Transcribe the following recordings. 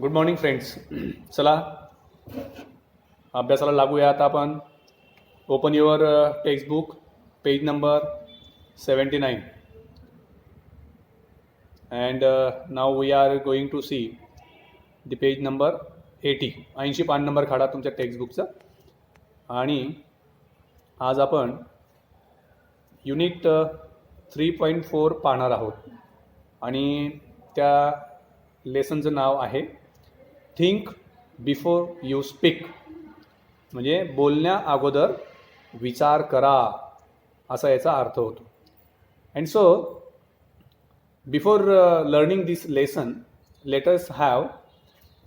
Good morning friends. चला अभ्यासाला लागूया आता आपण. Open your textbook, page number 79 and now we are going to see the page number 80. 80 पान नंबर काढा तुमच्या टेक्स्टबुकचा. आणि आज आपण युनिट 3.4 पाहणार आहोत आणि त्या लेसनचं नाव आहे थिंक बिफोर यू स्पीक. म्हणजे बोलण्या अगोदर विचार करा असा याचा अर्थ होतो. And so before learning this lesson let us have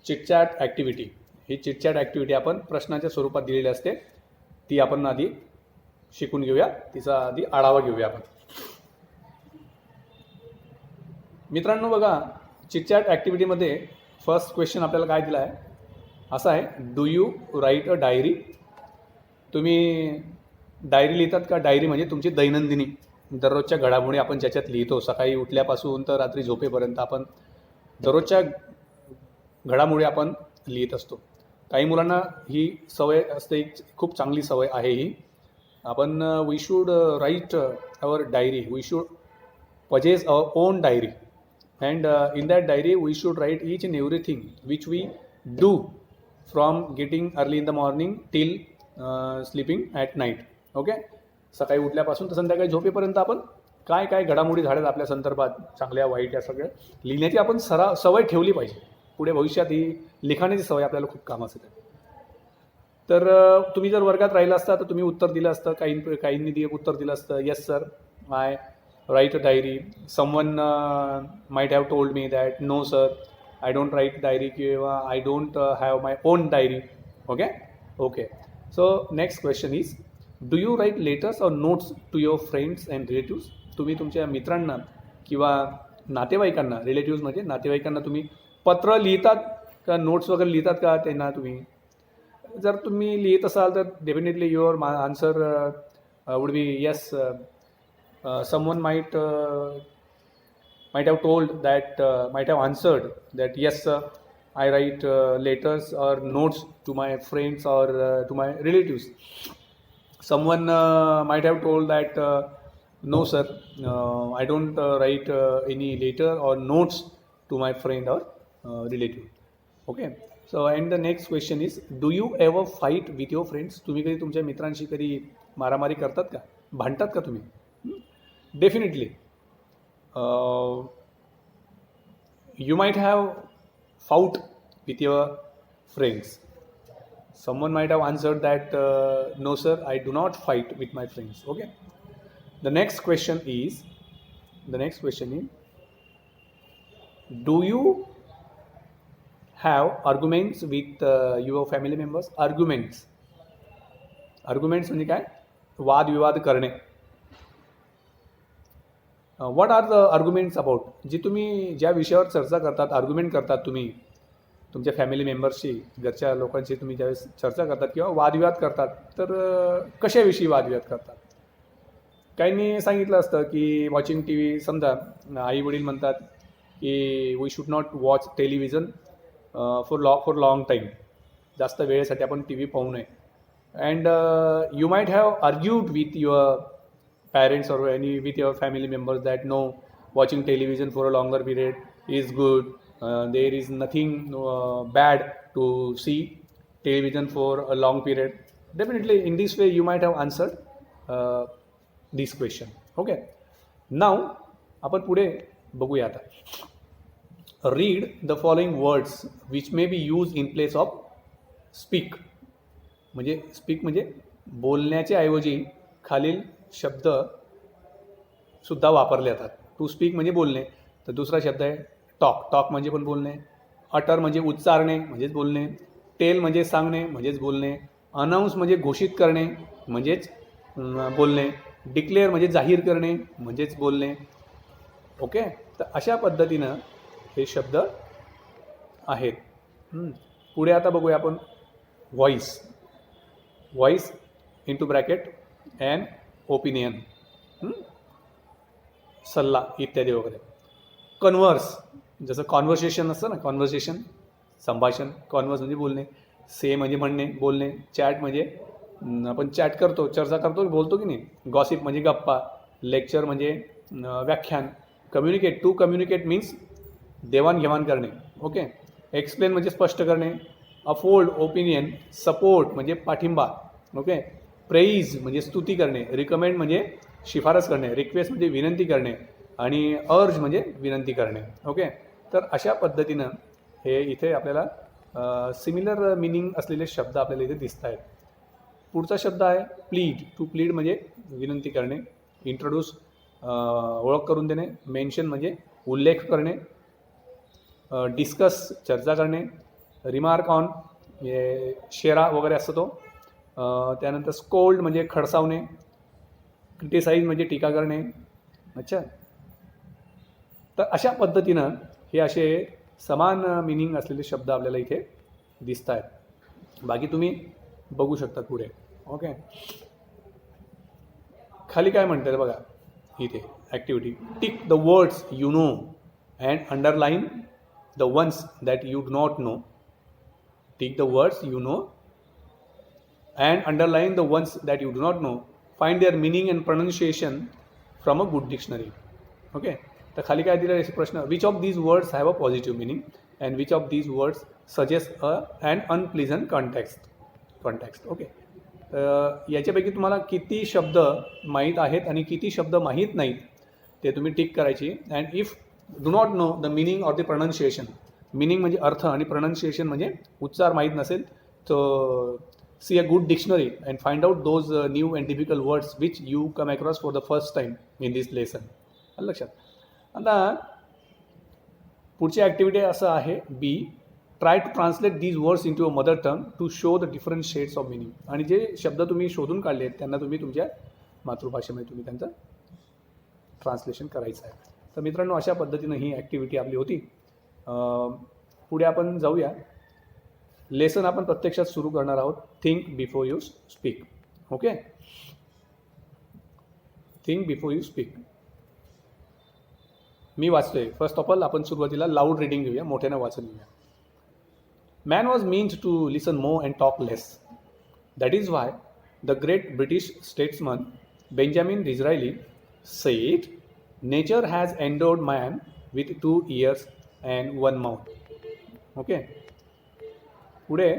chitchat activity. He chitchat activity आपण प्रश्नाच्या स्वरूपात दिलेली असते, ती आपण आधी शिकून घेऊया, तिचा आधी आढावा घेऊया आपण. मित्रांनो बघा, चिटचॅट ॲक्टिव्हिटीमध्ये फर्स्ट क्वेश्चन आपल्याला काय दिला आहे, असा आहे, do you right a diary. तुम्ही डायरी लिहितात का? डायरी म्हणजे तुमची दैनंदिनी, दररोजच्या घडामोडी आपण ज्याच्यात लिहितो. सकाळी उठल्यापासून तर रात्री झोपेपर्यंत आपण दररोजच्या घडामोडी आपण लिहित असतो. काही मुलांना ही सवय असते, खूप चांगली सवय आहे ही. आपण we should write our diary, we should possess our own diary. And in that diary we should write each and everything which we do from getting early in the morning till sleeping at night. Okay, सकाळी उठल्यापासून तर संध्याकाळी झोपेपर्यंत आपण काय काय घडामोडी झाल्यात आपल्या संदर्भात, चांगल्या वाईट, या सगळ्या लिहिण्याची आपण सवय ठेवली पाहिजे. पुढे भविष्यात ही लिखाणाची सवय आपल्याला खूप कामास येते. तर तुम्ही जर वर्गात राहिला असता तर तुम्ही उत्तर दिलं असतं. काहींनी उत्तर दिलं असतं, yes sir I write a diary. Someone might have told me that no sir, I don't write diary, I don't have my own diary. Okay, so next question is, do you write letters or notes to your friends and relatives. तुम्ही तुमच्या मित्रांना किंवा नातेवाईकांना, relatives म्हणजे नातेवाईकांना तुम्ही पत्र लिहितात का, नोट्स वगैरे लिहितात का त्यांना तुम्ही? जर तुम्ही लिहित असाल तर definitely your answer would be yes. Someone might have told that, might have answered that yes sir, I write letters or notes to my friends or to my relatives. Someone might have told that no sir, I don't write any letter or notes to my friend or relative. Okay, so and the next question is, do you ever fight with your friends. तुम्ही कधी तुमच्या मित्रांशी कधी मारामारी करतात का, भांडतात का तुम्ही? Definitely. You might have fought with your friends. Someone might have answered that no sir, I do not fight with my friends. Okay, the next question is, do you have arguments with your family members. arguments म्हणजे काय? वादविवाद करणे. What are the arguments about. जी तुम्ही ज्या विषयावर चर्चा करतात, आर्ग्युमेंट करतात तुम्ही तुमच्या फॅमिली मेंबर्सशी, घरच्या लोकांशी तुम्ही ज्यावेळेस चर्चा करतात किंवा वादविवाद करतात, तर कशाविषयी वादविवाद करतात? काहींनी सांगितलं असतं की वॉचिंग टी व्ही. समजा आई वडील म्हणतात की we should not watch television for long time. जास्त वेळेसाठी आपण टी व्ही पाहू नये. And you might have argued with your parents or any with your family members that no, watching television for a longer period is good. There is nothing bad to see television for a long period. Definitely in this way you might have answered this question. Okay, now आपण पुढे बघूया आता. Read the following words which may be used in place of speak. म्हणजे speak म्हणजे बोलण्याच्या ऐवजी खालील शब्द सुद्धा वापरले जातात. टू स्पीक म्हणजे बोलणे, तर दुसरा शब्द आहे टॉक म्हणजे पण बोलणे. अटर म्हणजे उच्चारणे म्हणजेच बोलणे. टेल म्हणजे सांगणे म्हणजेच बोलणे. अनाऊन्स म्हणजे घोषित करणे म्हणजेच बोलणे. डिक्लेअर म्हणजे जाहीर करणे म्हणजेच बोलणे. ओके, तर अशा पद्धतीनं हे शब्द आहेत. पुढे आता बघूया आपण voice into bracket and opinion, सल्ला इत्यादी वगैरे. कन्वर्स, जसं कॉन्व्हर्सेशन असतं ना, कॉन्व्हर्सेशन संभाषण, कॉन्वर्स म्हणजे बोलणे, से म्हणजे म्हणणे बोलणे, चॅट म्हणजे आपण चॅट करतो, चर्चा करतो, बोलतो की नाही. गॉसिप म्हणजे गप्पा, लेक्चर म्हणजे व्याख्यान. कम्युनिकेट, टू कम्युनिकेट मीन्स देवाणघेवाण करणे. ओके. एक्सप्लेन म्हणजे स्पष्ट करणे. अफोर्ड ओपिनियन, सपोर्ट म्हणजे पाठिंबा. ओके. प्रेईज म्हणजे स्तुती करणे. रिकमेंड म्हणजे शिफारस करणे. रिक्वेस्ट म्हणजे विनंती करणे. आणि अर्ज म्हणजे विनंती करणे. ओके. तर अशा पद्धतीनं हे इथे आपल्याला सिमिलर मिनिंग असलेले शब्द आपल्याला इथे दिसत आहेत. पुढचा शब्द आहे प्लीड. टू प्लीड म्हणजे विनंती करणे. इंट्रोड्यूस ओळख करून देणे. मेन्शन म्हणजे उल्लेख करणे. डिस्कस चर्चा करणे. रिमार्क ऑन म्हणजे शेरा वगैरे असतो तो. त्यानंतर स्कोल्ड म्हणजे खडसावणे. क्रिटिसाइज म्हणजे टीका करणे. अच्छा. तर अशा पद्धतीनं हे असे समान मिनिंग असलेले शब्द आपल्याला इथे दिसत आहेत. बाकी तुम्ही बघू शकता पुढे. ओके. खाली काय म्हणतात बघा इथे activity. Tick the words you know and underline the ones that you do not know. Tick the words you know and underline the ones that you do not know. Find their meaning and pronunciation from a good dictionary. Okay. तर खाली काय दिलं प्रश्न. Which of these words have a positive meaning and which of these words suggest an unpleasant context. Okay. याच्यापैकी तुम्हाला किती शब्द माहीत आहेत आणि किती शब्द माहीत नाहीत ते तुम्ही टिक करायची. And if do not know the meaning or the pronunciation. Meaning म्हणजे अर्थ आणि प्रोनाऊन्सिएशन म्हणजे उच्चार माहीत नसेल तर see a good dictionary and find out those new and difficult words which you come across for the first time in this lesson. लक्षात. आता पुढची ॲक्टिव्हिटी असं आहे B. Try to translate these words into a mother tongue to show the different shades of meaning. आणि जे शब्द तुम्ही शोधून काढले आहेत त्यांना तुम्ही तुमच्या मातृभाषेमध्ये तुम्ही त्यांचं ट्रान्सलेशन करायचं आहे. तर मित्रांनो अशा पद्धतीनं ही ॲक्टिव्हिटी आपली होती. पुढे आपण जाऊया. लेसन आपण प्रत्यक्षात सुरू करणार आहोत. Think before you speak. Okay. Think before you speak. मी वाचतोय. फर्स्ट ऑफ ऑल आपण सुरुवातीला लाऊड रिडिंग घेऊया, मोठ्यानं वाचून घेऊया. Man was meant to listen more and talk less. That is why the great British statesman Benjamin Disraeli said, nature has endowed man with 2 ears and 1 mouth. Okay. पुढे,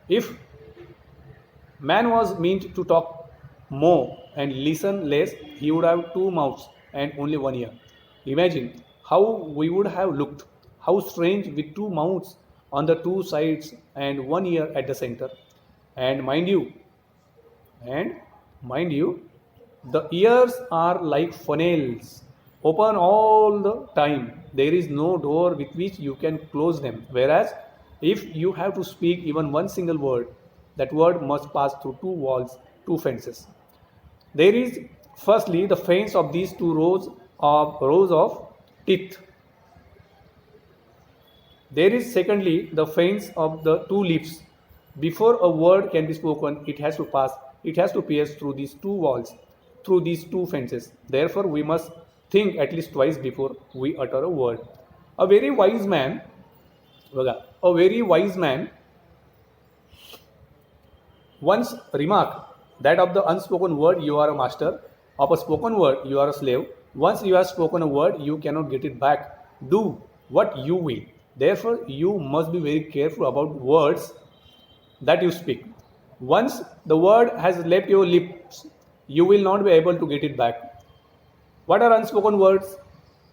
if man was meant to talk more and listen less, he would have 2 mouths and only 1 ear. Imagine how we would have looked. How strange with 2 mouths on the 2 sides and 1 ear at the center. And mind you, the ears are like funnels, open all the time. There is no door with which you can close them. Whereas if you have to speak even one single word, that word must pass through 2 walls, 2 fences. There is firstly the fence of these 2 rows of teeth. There is secondly the fence of the 2 lips. Before a word can be spoken, it has to pierce through these 2 walls, through these 2 fences. Therefore, we must think at least twice before we utter a word. A very wise man once remarked that of the unspoken word you are a master, of a spoken word you are a slave. Once you have spoken a word, you cannot get it back. Do what you will. Therefore, you must be very careful about words that you speak. Once the word has left your lips, you will not be able to get it back. What are unspoken words?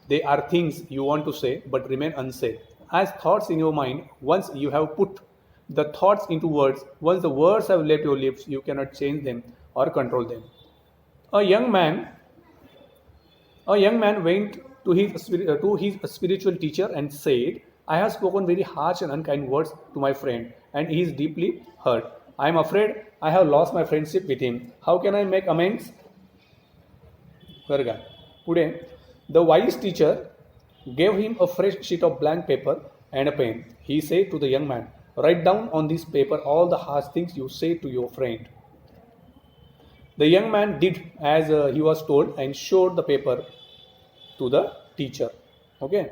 They are things you want to say but remain unsaid. As thoughts in your mind, once you have put the thoughts into words, once the words have left your lips, you cannot change them or control them. A young man went to his spiritual teacher and said, I have spoken very harsh and unkind words to my friend, and he is deeply hurt. I am afraid I have lost my friendship with him. How can I make amends? Pude, the wise teacher gave him a fresh sheet of blank paper and a pen. He said to the young man, write down on this paper all the harsh things you say to your friend. The young man did as he was told and showed the paper to the teacher. Okay.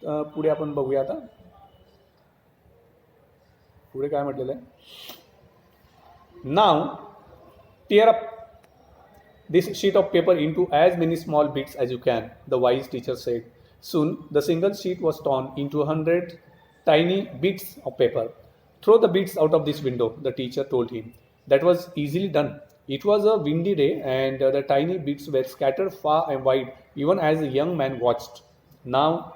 पुढे आपण बघूया आता. पुढे काय म्हटलेलं आहे? नाव tear up this sheet of paper into as many small bits as you can, the wise teacher said. Soon the single sheet was torn into 100 tiny bits of paper. Throw the bits out of this window, the teacher told him. That was easily done. It was a windy day, and the tiny bits were scattered far and wide, even as the young man watched. Now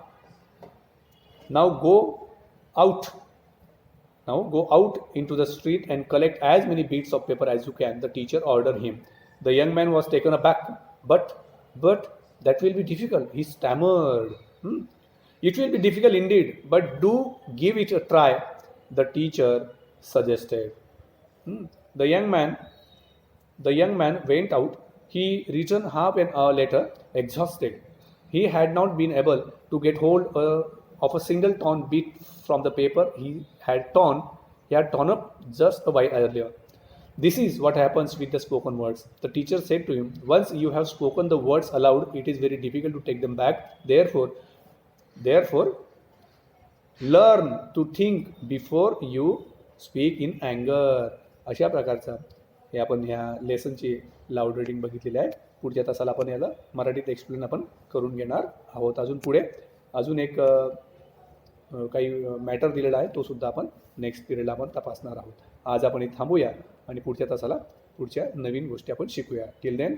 go out. Now go out into the street and collect as many bits of paper as you can, the teacher ordered him. The young man was taken aback. But that will be difficult, he stammered. It will be difficult indeed, but do give it a try, the teacher suggested. The young man went out. He returned half an hour later, exhausted. He had not been able to get hold of a single torn bit from the paper he had torn up just a while earlier. This is what happens with the spoken words, the teacher said to him. Once you have spoken the words aloud, it is very difficult to take them back. Therefore, learn to think before you speak in anger. अशा प्रकारचा हे आपण ह्या लेसनची loud reading बघितलेली आहे. पुढच्या तासाला आपण याला मराठीत एक्सप्लेन आपण करून घेणार आहोत. अजून एक काही मॅटर दिलेला आहे, तो सुद्धा आपण नेक्स्ट पिरियडला आपण तपासणार आहोत. आज आपण इथे थांबूया आणि पुढच्या तासाला पुढच्या नवीन गोष्टी आपण शिकूया. Till then